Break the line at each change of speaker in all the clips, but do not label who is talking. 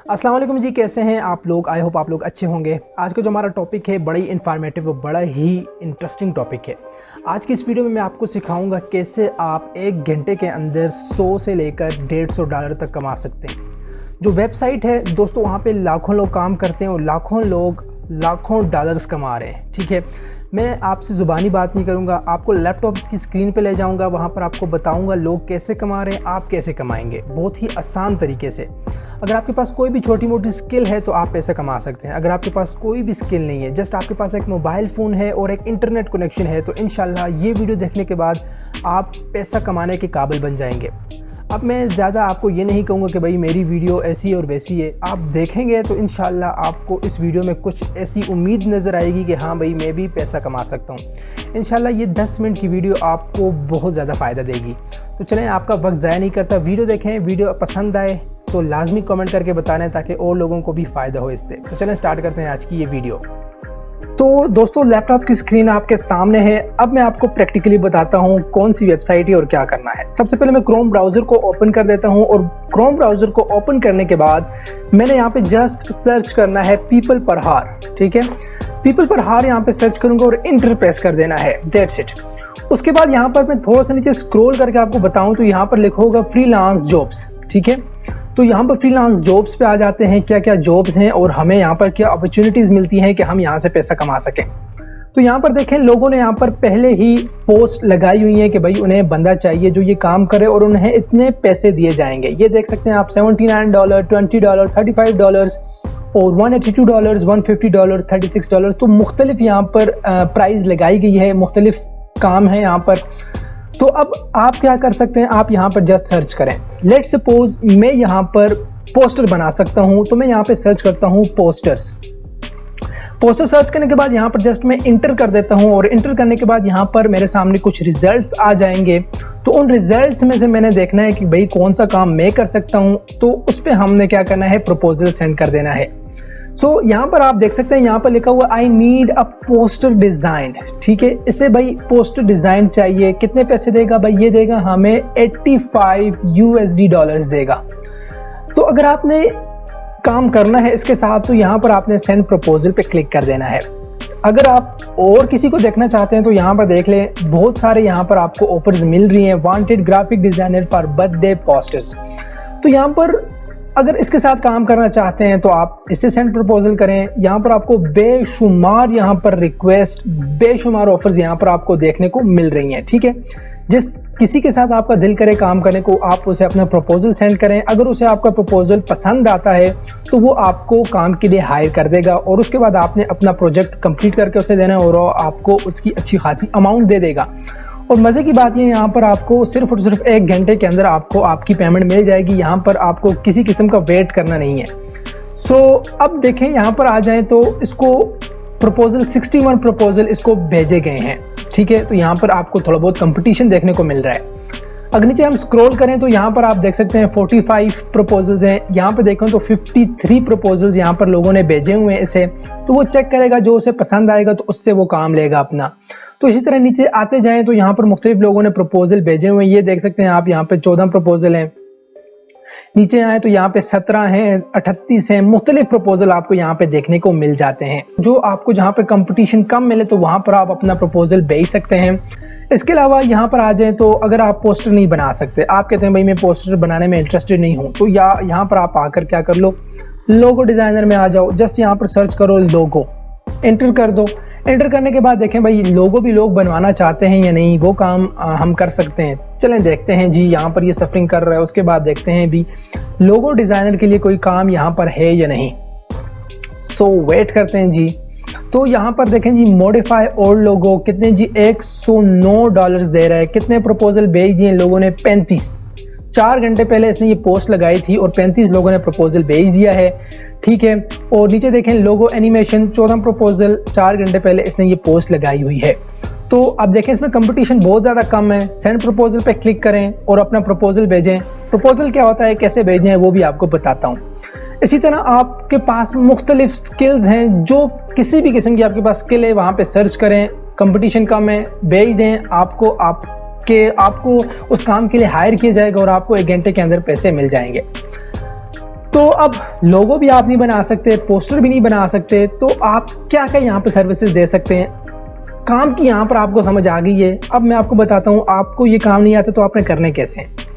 अस्सलाम वालेकुम जी, कैसे हैं आप लोग। आई होप आप लोग अच्छे होंगे। आज का जो हमारा टॉपिक है बड़ा ही इन्फॉर्मेटिव और बड़ा ही इंटरेस्टिंग टॉपिक है। आज की इस वीडियो में मैं आपको सिखाऊंगा कैसे आप 1 घंटे के अंदर 100 से लेकर $150 तक कमा सकते हैं। जो वेबसाइट है दोस्तों, वहाँ पे लाखों लोग काम करते हैं और लाखों लोग लाखों डॉलर्स कमा रहे हैं। ठीक है, मैं आपसे ज़ुबानी बात नहीं करूँगा, आपको लैपटॉप की स्क्रीन पे ले जाऊँगा, वहाँ पर आपको बताऊँगा लोग कैसे कमा रहे हैं, आप कैसे कमाएंगे बहुत ही आसान तरीके से। अगर आपके पास कोई भी छोटी मोटी स्किल है तो आप पैसा कमा सकते हैं। अगर आपके पास कोई भी स्किल नहीं है, जस्ट आपके पास एक मोबाइल फ़ोन है और एक इंटरनेट कनेक्शन है, तो इंशाल्लाह ये वीडियो देखने के बाद आप पैसा कमाने के काबिल बन जाएंगे। अब मैं ज़्यादा आपको ये नहीं कहूँगा कि भाई मेरी वीडियो ऐसी और वैसी है। आप देखेंगे तो इंशाल्लाह आपको इस वीडियो में कुछ ऐसी उम्मीद नज़र आएगी कि हाँ भाई मैं भी पैसा कमा सकता हूँ। इंशाल्लाह ये 10 मिनट की वीडियो आपको बहुत ज़्यादा फ़ायदा देगी। तो चलें, आपका वक्त ज़ाया नहीं करता, वीडियो देखें। वीडियो पसंद आए तो लाजमी कमेंट करके बताना ताकि और लोगों को भी फ़ायदा हो इससे। तो चलें स्टार्ट करते हैं आज की ये वीडियो। तो दोस्तों, लैपटॉप की स्क्रीन आपके सामने है। अब मैं आपको प्रैक्टिकली बताता हूँ कौन सी वेबसाइट है और क्या करना है। सबसे पहले मैं क्रोम ब्राउज़र को ओपन कर देता हूँ और क्रोम ब्राउज़र को ओपन करने के बाद मैंने यहाँ पे जस्ट सर्च करना है पीपल पर हार। ठीक है, पीपल पर हार यहाँ पे सर्च करूँगा और इंटर प्रेस कर देना है, दैट्स इट। उसके बाद यहाँ पर मैं थोड़ा सा नीचे स्क्रॉल करके आपको बताऊँ तो यहाँ पर लिखा होगा फ्रीलांस जॉब्स। ठीक है, तो यहाँ पर फ्रीलांस जॉब्स पे आ जाते हैं, क्या क्या जॉब्स हैं और हमें यहाँ पर क्या अपॉर्चुनिटीज़ मिलती हैं कि हम यहाँ से पैसा कमा सकें। तो यहाँ पर देखें, लोगों ने यहाँ पर पहले ही पोस्ट लगाई हुई है कि भाई उन्हें बंदा चाहिए जो ये काम करे और उन्हें इतने पैसे दिए जाएंगे। ये देख सकते हैं आप, $79, $20, $35 और $182, $150, $36। तो मुख्तलिफ यहाँ पर प्राइस लगाई गई है, मुख्तलिफ काम है यहाँ पर। तो अब आप क्या कर सकते हैं, आप यहाँ पर जस्ट सर्च करें। लेट्स सपोज मैं यहाँ पर पोस्टर बना सकता हूँ, तो मैं यहाँ पे सर्च करता हूँ पोस्टर सर्च करने के बाद यहाँ पर जस्ट मैं इंटर कर देता हूँ और इंटर करने के बाद यहाँ पर मेरे सामने कुछ रिजल्ट्स आ जाएंगे। तो उन रिजल्ट्स में से मैंने देखना है कि भाई कौन सा काम मैं कर सकता हूँ, तो उस पर हमने क्या करना है, प्रपोजल सेंड कर देना है। सो यहाँ पर आप देख सकते हैं, यहाँ पर लिखा हुआ I need a poster design. ठीक है, इसे भाई पोस्टर डिजाइन चाहिए। कितने पैसे देगा भाई, ये देगा हमें $85 देगा। तो अगर आपने काम करना है इसके साथ तो यहाँ पर आपने सेंड प्रपोजल पे क्लिक कर देना है। अगर आप और किसी को देखना चाहते हैं तो यहाँ पर देख लें, बहुत सारे यहाँ पर आपको ऑफर्स मिल रही हैं। Wanted graphic designer for birthday posters. तो यहाँ पर अगर इसके साथ काम करना चाहते हैं तो आप इससे सेंड प्रपोजल करें। यहाँ पर आपको बेशुमार यहाँ पर रिक्वेस्ट, बेशुमार ऑफर्स यहाँ पर आपको देखने को मिल रही हैं। ठीक है, जिस किसी के साथ आपका दिल करे काम करने को, आप उसे अपना प्रपोजल सेंड करें। अगर उसे आपका प्रपोजल पसंद आता है तो वो आपको काम के लिए हायर कर देगा और उसके बाद आपने अपना प्रोजेक्ट कंप्लीट करके उसे देना है और आपको उसकी अच्छी खासी अमाउंट दे देगा। और मज़े की बात ये यहाँ पर आपको सिर्फ और सिर्फ 1 घंटे के अंदर आपको आपकी पेमेंट मिल जाएगी। यहाँ पर आपको किसी किस्म का वेट करना नहीं है। सो अब देखें, यहाँ पर आ जाएं तो इसको प्रपोजल 61 प्रपोजल इसको भेजे गए हैं। ठीक है, तो यहाँ पर आपको थोड़ा बहुत कंपटीशन देखने को मिल रहा है। अगर नीचे हम स्क्रॉल करें तो यहाँ पर आप देख सकते हैं 45 प्रपोजल्स हैं। यहाँ पर देखें तो 53 प्रपोजल्स यहाँ पर लोगों ने भेजे हुए हैं इसे। तो वो चेक करेगा, जो उसे पसंद आएगा तो उससे वो काम लेगा अपना। तो इसी तरह नीचे आते जाएं तो यहाँ पर मुख्तलिफ लोगों ने प्रपोजल भेजे हुए हैं। ये देख सकते हैं आप, यहाँ पे 14 प्रपोजल हैं। नीचे आए तो यहाँ पे 17 हैं, 38 हैं। मुख्तलिफ प्रपोजल आपको यहाँ पे देखने को मिल जाते हैं। जो आपको जहाँ पे कंपटीशन कम मिले तो वहाँ पर आप अपना प्रपोजल भेज सकते हैं। इसके अलावा यहाँ पर आ जाएं तो अगर आप पोस्टर नहीं बना सकते, आप कहते हैं भाई मैं पोस्टर बनाने में इंटरेस्टेड नहीं हूँ, तो यहाँ पर आप आकर क्या कर लो, लोगो डिजाइनर में आ जाओ। जस्ट यहाँ पर सर्च करो लोगो, एंटर कर दो। एंटर करने के बाद देखें भाई लोगो भी लोग बनवाना चाहते हैं या नहीं, वो काम हम कर सकते हैं। चलें देखते हैं जी, यहाँ पर ये सफरिंग कर रहा है। उसके बाद देखते हैं भी लोगो डिज़ाइनर के लिए कोई काम यहाँ पर है या नहीं। सो वेट करते हैं जी। तो यहाँ पर देखें जी, मॉडिफाई ओल्ड लोगो कितने जी, $109 दे रहा है। कितने प्रपोजल भेज दिए लोगों ने, 35। 4 घंटे पहले इसने ये पोस्ट लगाई थी और 35 लोगों ने प्रपोजल भेज दिया है। ठीक है, और नीचे देखें लोगो एनिमेशन 14 प्रपोजल, 4 घंटे पहले इसने ये पोस्ट लगाई हुई है। तो अब देखें इसमें कंपटीशन बहुत ज़्यादा कम है। सेंड प्रपोजल पे क्लिक करें और अपना प्रपोजल भेजें। प्रपोजल क्या होता है, कैसे भेजना है, वो भी आपको बताता हूँ। इसी तरह आपके पास मुख्तलिफ स्किल्स हैं, जो किसी भी किस्म की आपके पास स्किल है वहाँ पे सर्च करें। कंपटीशन कम है, भेज दें। आपको उस काम के लिए हायर किया जाएगा और आपको 1 घंटे के अंदर पैसे मिल जाएंगे। तो अब लोगो भी आप नहीं बना सकते, पोस्टर भी नहीं बना सकते, तो आप क्या क्या यहाँ पे सर्विसेज दे सकते हैं। काम की यहाँ पर आपको समझ आ गई है। अब मैं आपको बताता हूँ, आपको ये काम नहीं आता तो आपने करने कैसे हैं।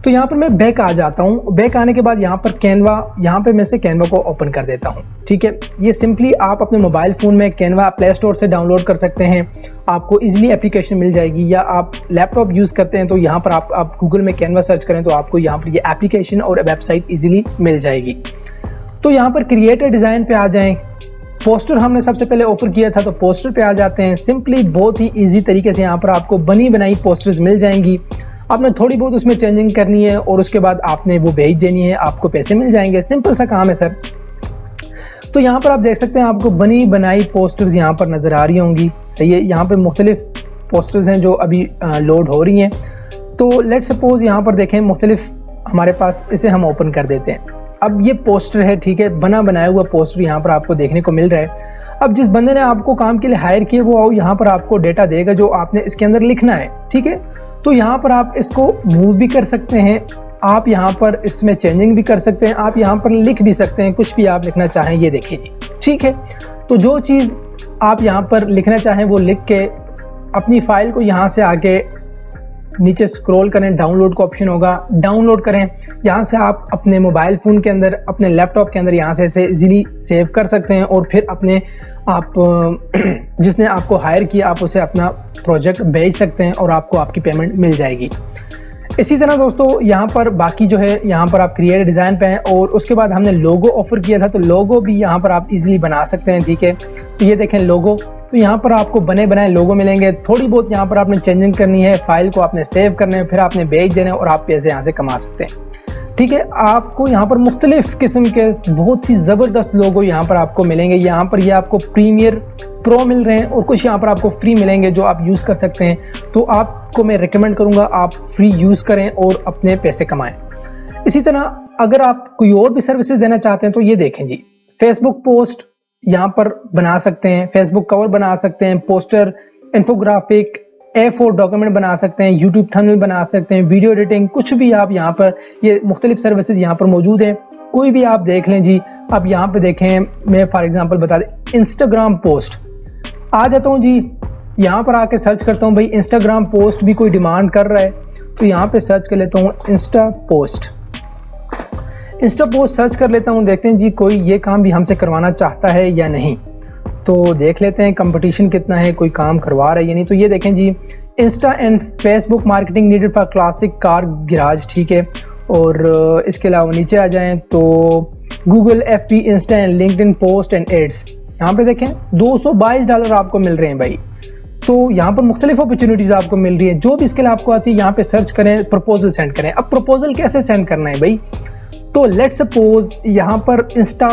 तो यहाँ पर मैं बैक आ जाता हूँ। बैक आने के बाद यहाँ पर कैनवा, यहाँ पे मैं से कैनवा को ओपन कर देता हूँ। ठीक है, ये सिंपली आप अपने मोबाइल फ़ोन में कैनवा प्ले स्टोर से डाउनलोड कर सकते हैं, आपको इजीली एप्लीकेशन मिल जाएगी। या आप लैपटॉप यूज़ करते हैं तो यहाँ पर आप गूगल में कैनवा सर्च करें तो आपको यहाँ पर ये एप्लीकेशन और वेबसाइट ईजिली मिल जाएगी। तो यहाँ पर क्रिएट डिज़ाइन पे आ जाएँ। पोस्टर हमने सबसे पहले ऑफर किया था तो पोस्टर पे आ जाते हैं। सिंपली बहुत ही ईजी तरीके से यहाँ पर आपको बनी बनाई पोस्टर्स मिल जाएंगी। आपने थोड़ी बहुत उसमें चेंजिंग करनी है और उसके बाद आपने वो भेज देनी है, आपको पैसे मिल जाएंगे। सिंपल सा काम है सर। तो यहाँ पर आप देख सकते हैं आपको बनी बनाई पोस्टर्स यहाँ पर नज़र आ रही होंगी। सही है, यहाँ पर मुख्तलिफ पोस्टर्स हैं जो अभी लोड हो रही हैं। तो लेट सपोज यहाँ पर देखें मुख्तलिफ हमारे पास, इसे हम ओपन कर देते हैं। अब ये पोस्टर है, ठीक है, बना बनाया हुआ पोस्टर यहाँ पर आपको देखने को मिल रहा है। अब जिस बंदे ने आपको काम के लिए हायर किया वो यहाँ पर आपको डेटा देगा जो आपने इसके अंदर लिखना है। ठीक है, तो यहाँ पर आप इसको मूव भी कर सकते हैं, आप यहाँ पर इसमें चेंजिंग भी कर सकते हैं, आप यहाँ पर लिख भी सकते हैं, कुछ भी आप लिखना चाहें ये देखिए जी। ठीक है, तो जो चीज़ आप यहाँ पर लिखना चाहें वो लिख के अपनी फाइल को यहाँ से आके नीचे स्क्रॉल करें, डाउनलोड का ऑप्शन होगा, डाउनलोड करें। यहाँ से आप अपने मोबाइल फ़ोन के अंदर, अपने लैपटॉप के अंदर यहाँ से इसे इजीली सेव कर सकते हैं और फिर अपने आप जिसने आपको हायर किया आप उसे अपना प्रोजेक्ट भेज सकते हैं और आपको आपकी पेमेंट मिल जाएगी। इसी तरह दोस्तों यहाँ पर बाकी जो है, यहाँ पर आप क्रिएट डिज़ाइन पे हैं और उसके बाद हमने लोगो ऑफर किया था तो लोगो भी यहाँ पर आप इजीली बना सकते हैं। ठीक है, तो ये देखें लोगो, तो यहाँ पर आपको बने बनाए लोगो मिलेंगे। थोड़ी बहुत यहाँ पर आपने चेंजिंग करनी है, फाइल को आपने सेव करना है, फिर आपने भेज देना है और आप पैसे यहाँ से कमा सकते हैं। ठीक है, आपको यहाँ पर मुख्तलिफ किस्म के बहुत ही ज़बरदस्त लोगो यहाँ पर आपको मिलेंगे। यहाँ पर ये आपको प्रीमियर प्रो मिल रहे हैं और कुछ यहाँ पर आपको फ्री मिलेंगे जो आप यूज़ कर सकते हैं। तो आपको मैं रिकमेंड करूँगा आप फ्री यूज़ करें और अपने पैसे कमाएं। इसी तरह अगर आप कोई और भी सर्विसेज देना चाहते हैं तो ये देखें जी, फेसबुक पोस्ट यहाँ पर बना सकते हैं, फेसबुक कवर बना सकते हैं, पोस्टर, इन्फोग्राफिक, A4 डॉक्यूमेंट बना सकते हैं, यूट्यूब थंबनेल बना सकते हैं, वीडियो एडिटिंग, कुछ भी आप यहाँ पर, ये मुख्तलिफ सर्विसेज यहाँ पर मौजूद हैं, कोई भी आप देख लें जी। अब यहाँ पे देखें, मैं फॉर एग्जांपल बता दें, इंस्टाग्राम पोस्ट आ जाता हूँ जी, यहाँ पर आके सर्च करता हूँ भाई इंस्टाग्राम पोस्ट भी कोई डिमांड कर रहा है तो यहाँ पे सर्च कर लेता हूँ इंस्टा पोस्ट सर्च कर लेता हूँ। देखते हैं जी कोई ये काम भी हमसे करवाना चाहता है या नहीं, तो देख लेते हैं कंपटीशन कितना है, कोई काम करवा रहा है या नहीं। तो ये देखें जी, insta and Facebook marketing needed for classic car garage. ठीक है, और इसके अलावा नीचे आ जाएं तो Google, FB, insta and LinkedIn post and ads. यहाँ पे देखें $222 आपको मिल रहे हैं भाई। तो यहाँ पर मुख्तलिफ अपॉर्चुनिटीज आपको मिल रही है, जो भी इसके लिए आपको आती है यहाँ पे सर्च करें, प्रपोजल सेंड करें। अब प्रपोजल कैसे सेंड करना है भाई, तो लेट्स सपोज यहाँ पर इंस्टा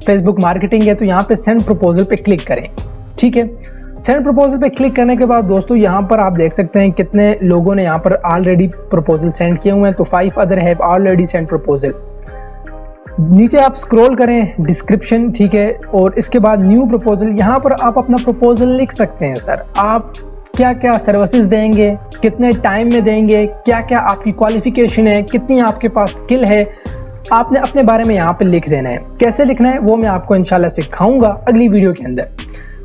फेसबुक मार्केटिंग है तो यहाँ पे सेंड प्रपोजल पे क्लिक करें। ठीक है, सेंड प्रपोजल पे क्लिक करने के बाद दोस्तों यहाँ पर आप देख सकते हैं कितने लोगों ने यहाँ पर ऑलरेडी प्रपोजल सेंड किए हुए हैं। तो 5 other have already send proposal. नीचे आप स्क्रॉल करें डिस्क्रिप्शन, ठीक है, और इसके बाद न्यू प्रपोजल, यहाँ पर आप अपना प्रपोजल लिख सकते हैं। सर आप क्या क्या सर्विसेज देंगे, कितने टाइम में देंगे, क्या क्या आपकी क्वालिफिकेशन है, कितनी आपके पास स्किल है, आपने अपने बारे में यहाँ पे लिख देना है। कैसे लिखना है वो मैं आपको इंशाल्लाह सिखाऊंगा अगली वीडियो के अंदर।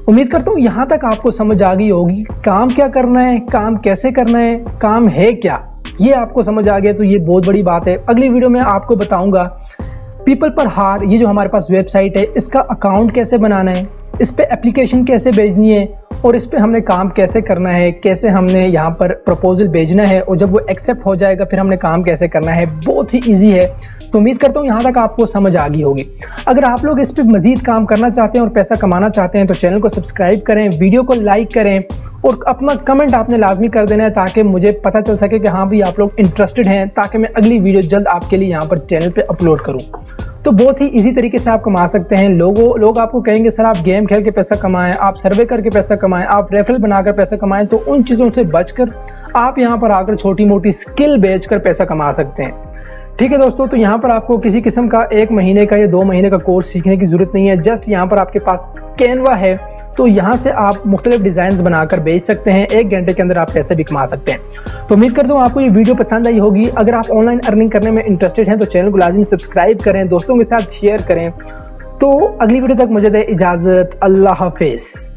उम्मीद करता हूँ यहाँ तक आपको समझ आ गई होगी, काम क्या करना है, काम कैसे करना है, काम है क्या, ये आपको समझ आ गया तो ये बहुत बड़ी बात है। अगली वीडियो में आपको बताऊंगा पीपल पर हार, ये जो हमारे पास वेबसाइट है, इसका अकाउंट कैसे बनाना है, इस पे एप्लीकेशन कैसे भेजनी है और इस पे हमने काम कैसे करना है, कैसे हमने यहाँ पर प्रपोजल भेजना है और जब वो एक्सेप्ट हो जाएगा फिर हमने काम कैसे करना है। बहुत ही इजी है। तो उम्मीद करता हूँ यहाँ तक आपको समझ आ गई होगी। अगर आप लोग इस पे मजीद काम करना चाहते हैं और पैसा कमाना चाहते हैं तो चैनल को सब्सक्राइब करें, वीडियो को लाइक करें और अपना कमेंट आपने लाजमी कर देना है ताकि मुझे पता चल सके कि हाँ भी आप लोग इंटरेस्टेड हैं, ताकि मैं अगली वीडियो जल्द आपके लिए यहाँ पर चैनल पे अपलोड करूँ। तो बहुत ही इजी तरीके से आप कमा सकते हैं। लोग आपको कहेंगे सर आप गेम खेल के पैसा कमाएं, आप सर्वे करके पैसा कमाएं, आप रेफरल बनाकर पैसा कमाएं, तो उन चीज़ों से बचकर आप यहाँ पर आकर छोटी मोटी स्किल बेचकर पैसा कमा सकते हैं। ठीक है दोस्तों, तो यहाँ पर आपको किसी किस्म का 1 महीने का या 2 महीने का कोर्स सीखने की जरूरत नहीं है। जस्ट यहाँ पर आपके पास कैनवा है तो यहाँ से आप मुख्तलिफ डिज़ाइन बनाकर बेच सकते हैं, 1 घंटे के अंदर आप पैसे भी कमा सकते हैं। तो उम्मीद करता हूँ आपको ये वीडियो पसंद आई होगी। अगर आप ऑनलाइन अर्निंग करने में इंटरेस्टेड हैं तो चैनल को लाजिम सब्सक्राइब करें, दोस्तों के साथ शेयर करें। तो अगली वीडियो तक मुझे दे इजाज़त। अल्लाह हाफिज़।